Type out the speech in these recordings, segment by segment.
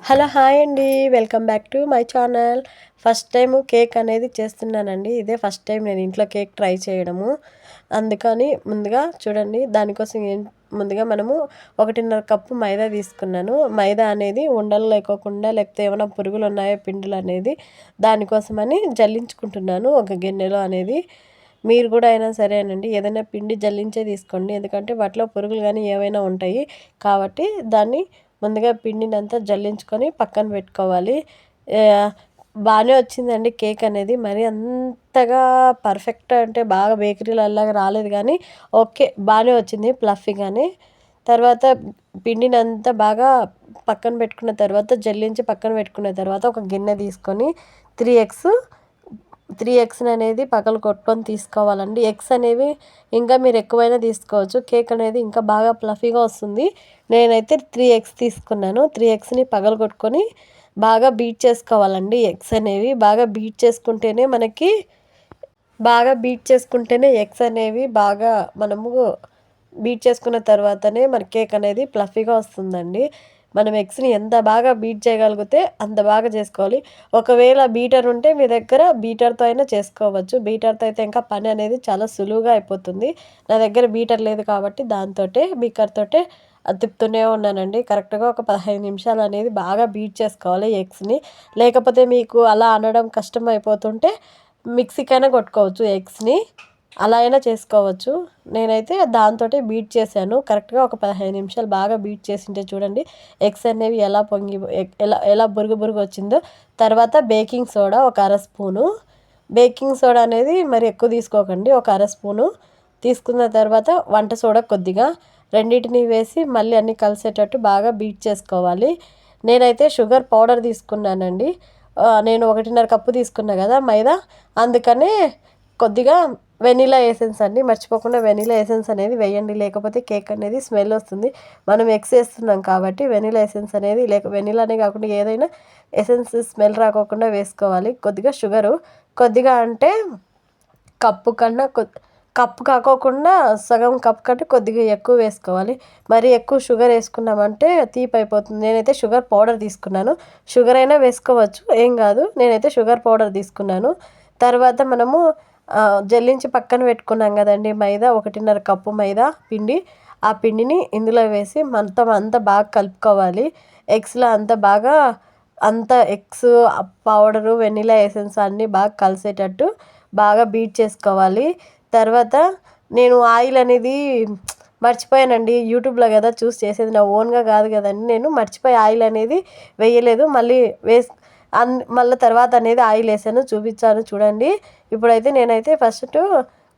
Hello hi అండి. Welcome back to my channel. First time cake అనేది చేస్తున్నానండి. ఇదే ఫస్ట్ టైం నేను ఇంట్లో కేక్ ట్రై చేయడము. అందుకని ముందుగా చూడండి, దానికోసం ముందుగా మనము 1.5 కప్పు మైదా తీసుకున్నాను. మైదా అనేది ఉండలు లేకోకుండా, లేకపోతే ఏమైనా పురుగులు ఉన్నాయో పిండిలు అనేది దానికోసమని జల్లించుకుంటున్నాను ఒక గిన్నెలో అనేది. మీరు కూడా అయినా సరేనండి, ఏదైనా పిండి జల్లించే తీసుకోండి, ఎందుకంటే వాటిలో పురుగులు కానీ ఏవైనా ఉంటాయి కాబట్టి దాన్ని ముందుగా పిండినంతా జల్లించుకొని పక్కన పెట్టుకోవాలి. బాగానే వచ్చిందండి కేక్ అనేది. మరి అంతగా పర్ఫెక్ట్ అంటే బాగా బేకరీలలాగా రాలేదు కానీ ఓకే, బాగానే వచ్చింది ఫ్లఫీగానే. తర్వాత పిండినంతా బాగా పక్కన పెట్టుకున్న తర్వాత, జల్లించి పక్కన పెట్టుకున్న తర్వాత ఒక గిన్నె తీసుకొని 3 ఎగ్స్ అనేది పగలు కొట్టుకొని తీసుకోవాలండి. ఎగ్స్ అనేవి ఇంకా మీరు ఎక్కువైనా తీసుకోవచ్చు, కేక్ అనేది ఇంకా బాగా ఫ్లఫీగా వస్తుంది. నేనైతే 3 ఎగ్స్ తీసుకున్నాను. 3 ఎగ్స్ని పగలగొట్టుకొని బాగా బీట్ చేసుకోవాలండి. ఎగ్స్ అనేవి బాగా బీట్ చేసుకుంటేనే ఎగ్స్ అనేవి బాగా మనము బీట్ చేసుకున్న తర్వాతనే మన కేక్ అనేది ఫ్లఫీగా వస్తుందండి. మనం ఎగ్స్ని ఎంత బాగా బీట్ చేయగలిగితే అంత బాగా చేసుకోవాలి. ఒకవేళ బీటర్ ఉంటే మీ దగ్గర బీటర్తో అయినా చేసుకోవచ్చు. బీటర్తో అయితే ఇంకా పని అనేది చాలా సులువుగా అయిపోతుంది. నా దగ్గర బీటర్ లేదు కాబట్టి దాంతోటే బీకర్తోటే తిప్పుతూనే ఉన్నానండి. కరెక్ట్గా ఒక 15 నిమిషాలు అనేది బాగా బీట్ చేసుకోవాలి ఎగ్స్ని. లేకపోతే మీకు అలా అనడం కష్టం అయిపోతుంటే మిక్సీకైనా కొట్టుకోవచ్చు ఎగ్స్ని, అలా అయినా చేసుకోవచ్చు. నేనైతే దాంతోటే బీట్ చేశాను. కరెక్ట్గా ఒక 15 నిమిషాలు బాగా బీట్ చేసింటే చూడండి ఎగ్స్ అనేవి ఎలా పొంగి ఎలా బురుగు బురుగు వచ్చిందో. తర్వాత బేకింగ్ సోడా ఒక అర స్పూను. బేకింగ్ సోడా అనేది మరి ఎక్కువ తీసుకోకండి, ఒక అర స్పూను తీసుకున్న తర్వాత వంట సోడా కొద్దిగా, రెండింటిని వేసి మళ్ళీ అన్నీ కలిసేటట్టు బాగా బీట్ చేసుకోవాలి. నేనైతే షుగర్ పౌడర్ తీసుకున్నానండి. నేను 1.5 కప్పు తీసుకున్నా కదా మైదా, అందుకనే కొద్దిగా వెనిలా ఎసెన్స్ అండి, మర్చిపోకుండా వెనిలా ఎసెన్స్ అనేది వేయండి, లేకపోతే కేక్ అనేది స్మెల్ వస్తుంది. మనం ఎగ్స్ వేస్తున్నాం కాబట్టి వెనిలా ఎసెన్స్ అనేది, వెనిలానే కాకుండా ఏదైనా ఎసెన్స్ స్మెల్ రాకోకుండా వేసుకోవాలి. కొద్దిగా షుగరు, కొద్దిగా అంటే కప్పు కన్నా కప్పు కాకోకుండా సగం కప్ కంటే కొద్దిగా ఎక్కువ వేసుకోవాలి. మరి ఎక్కువ షుగర్ వేసుకున్నామంటే తీపి అయిపోతుంది. నేనైతే షుగర్ పౌడర్ తీసుకున్నాను. షుగర్ అయినా వేసుకోవచ్చు, ఏం కాదు. నేనైతే షుగర్ పౌడర్ తీసుకున్నాను. తర్వాత మనము జల్లించి పక్కన పెట్టుకున్నాం కదండి మైదా, 1.5 కప్పు మైదా పిండి. ఆ పిండిని ఇందులో వేసి మొత్తం అంతా బాగా కలుపుకోవాలి. ఎగ్స్లో అంతా ఎగ్స్ పౌడరు, వెనిలా ఎసెన్స్ అన్నీ బాగా కలిసేటట్టు బాగా బీట్ చేసుకోవాలి. తర్వాత నేను ఆయిల్ అనేది మర్చిపోయానండి. యూట్యూబ్లో కదా చూసి చేసేది, నా ఓన్గా కాదు కదండి. నేను మర్చిపోయి ఆయిల్ అనేది వేయలేదు. మళ్ళీ తర్వాత అనేది ఆయిల్ వేసాను, చూపించాను చూడండి. ఇప్పుడైతే నేనైతే ఫస్ట్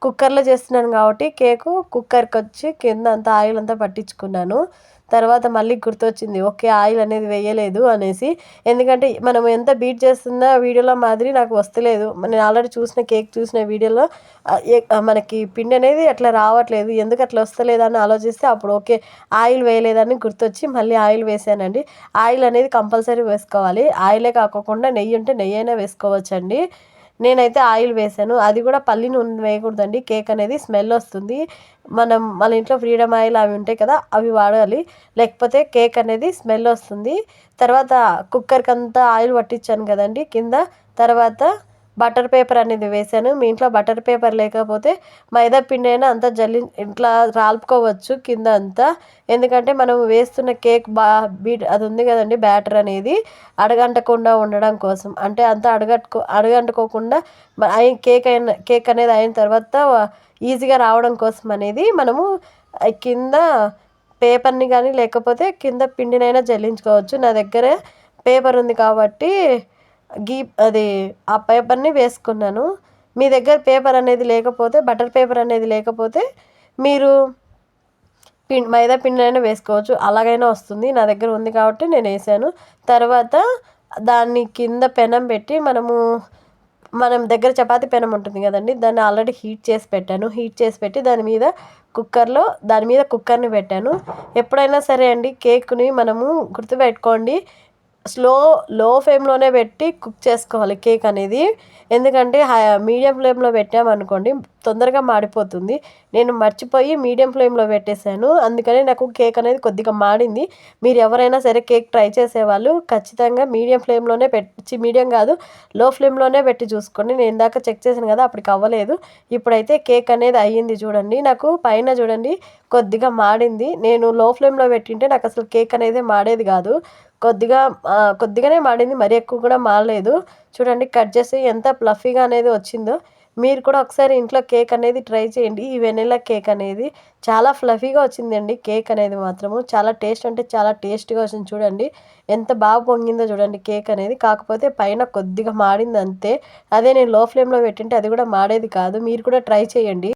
కుక్కర్లో చేస్తున్నాను కాబట్టి కేకు కుక్కర్కి వచ్చి కింద అంతా ఆయిల్ అంతా పట్టించుకున్నాను. తర్వాత మళ్ళీ గుర్తొచ్చింది, ఓకే ఆయిల్ అనేది వేయలేదు అనేసి. ఎందుకంటే మనం ఎంత బీట్ చేస్తున్నా వీడియోలో మాదిరి నాకు వస్తలేదు. నేను ఆల్రెడీ కేక్ చూసిన వీడియోలో మనకి పిండి అనేది అట్లా రావట్లేదు, ఎందుకు అట్లా వస్తలేదని ఆలోచిస్తే అప్పుడు ఓకే ఆయిల్ వేయలేదని గుర్తొచ్చి మళ్ళీ ఆయిల్ వేసానండి. ఆయిల్ అనేది కంపల్సరీ వేసుకోవాలి. ఆయిలే కాకోకుండా నెయ్యి ఉంటే నెయ్యి అయినా వేసుకోవచ్చండి. నేనైతే ఆయిల్ వేసాను. అది కూడా పల్లి నూనె వేయకూడదండి, కేక్ అనేది స్మెల్ వస్తుంది. మన ఇంట్లో ఫ్రీడమ్ ఆయిల్ అవి ఉంటాయి కదా, అవి వాడాలి, లేకపోతే కేక్ అనేది స్మెల్ వస్తుంది. తర్వాత కుక్కర్కి అంతా ఆయిల్ పట్టించాను కదండి కింద. తర్వాత బటర్ పేపర్ అనేది వేసాను. మీ ఇంట్లో బటర్ పేపర్ లేకపోతే మైదా పిండి అయినా అంతా ఇట్లా రాల్పుకోవచ్చు కింద అంతా. ఎందుకంటే మనం వేస్తున్న కేక్ అది ఉంది కదండి బ్యాటర్ అనేది అడగంటకుండా ఉండడం కోసం, అంటే అంతా అడగంటుకోకుండా కేక్ అనేది అయిన తర్వాత ఈజీగా రావడం కోసం అనేది మనము కింద పేపర్ని కానీ లేకపోతే కింద పిండినైనా జల్లించుకోవచ్చు. నా దగ్గర పేపర్ ఉంది కాబట్టి అది ఆ పేపర్ని వేసుకున్నాను. మీ దగ్గర పేపర్ అనేది లేకపోతే, బటర్ పేపర్ అనేది లేకపోతే మీరు మైదా పిండి అయినా వేసుకోవచ్చు, అలాగైనా వస్తుంది. నా దగ్గర ఉంది కాబట్టి నేను వేసాను. తర్వాత దాన్ని కింద పెనం పెట్టి మనం దగ్గర చపాతీ పెనం ఉంటుంది కదండి, దాన్ని ఆల్రెడీ హీట్ చేసి పెట్టాను. హీట్ చేసి పెట్టి దాని మీద కుక్కర్ని పెట్టాను. ఎప్పుడైనా సరే అండి కేక్ని మనము గుర్తుపెట్టుకోండి, లో ఫ్లేమ్లోనే పెట్టి కుక్ చేసుకోవాలి కేక్ అనేది. ఎందుకంటే మీడియం ఫ్లేమ్లో పెట్టామనుకోండి తొందరగా మాడిపోతుంది. నేను మర్చిపోయి మీడియం ఫ్లేమ్‌లో పెట్టేసాను. అందుకని నాకు కేక్ అనేది కొద్దిగా మాడింది. మీరు ఎవరైనా సరే కేక్ ట్రై చేసేవాళ్ళు ఖచ్చితంగా మీడియం ఫ్లేమ్‌లోనే మీడియం కాదు, లో ఫ్లేమ్‌లోనే పెట్టి చూసుకోండి. నేను ఇందాక చెక్ చేశాను కదా! అప్పటికి అవ్వలేదు. ఇప్పుడైతే కేక్ అనేది అయ్యింది చూడండి. నాకు పైన చూడండి కొద్దిగా మాడింది. నేను లో ఫ్లేమ్‌లో పెట్టింటే నాకు అసలు కేక్ అనేది మాడేది కాదు. కొద్దిగానే మాడింది. మరీ ఎక్కువ కూడా మాడలేదు. చూడండి కట్ చేసి ఎంత ఫ్లఫీగా అనేది వచ్చిందో. మీరు కూడా ఒకసారి ఇంట్లో కేక్ అనేది ట్రై చేయండి. ఈ వెనిల్లా కేక్ అనేది చాలా ఫ్లఫీగా వచ్చిందండి. కేక్ అనేది మాత్రము చాలా టేస్ట్ అంటే చాలా టేస్ట్‌గా వచ్చింది చూడండి. ఎంత బాగా పొంగిందో చూడండి కేక్ అనేది. కాకపోతే పైన కొద్దిగా మాడింది అంతే. అదే నేను లో ఫ్లేమ్‌లో పెట్టింటే అది కూడా మాడేది కాదు. మీరు కూడా ట్రై చేయండి.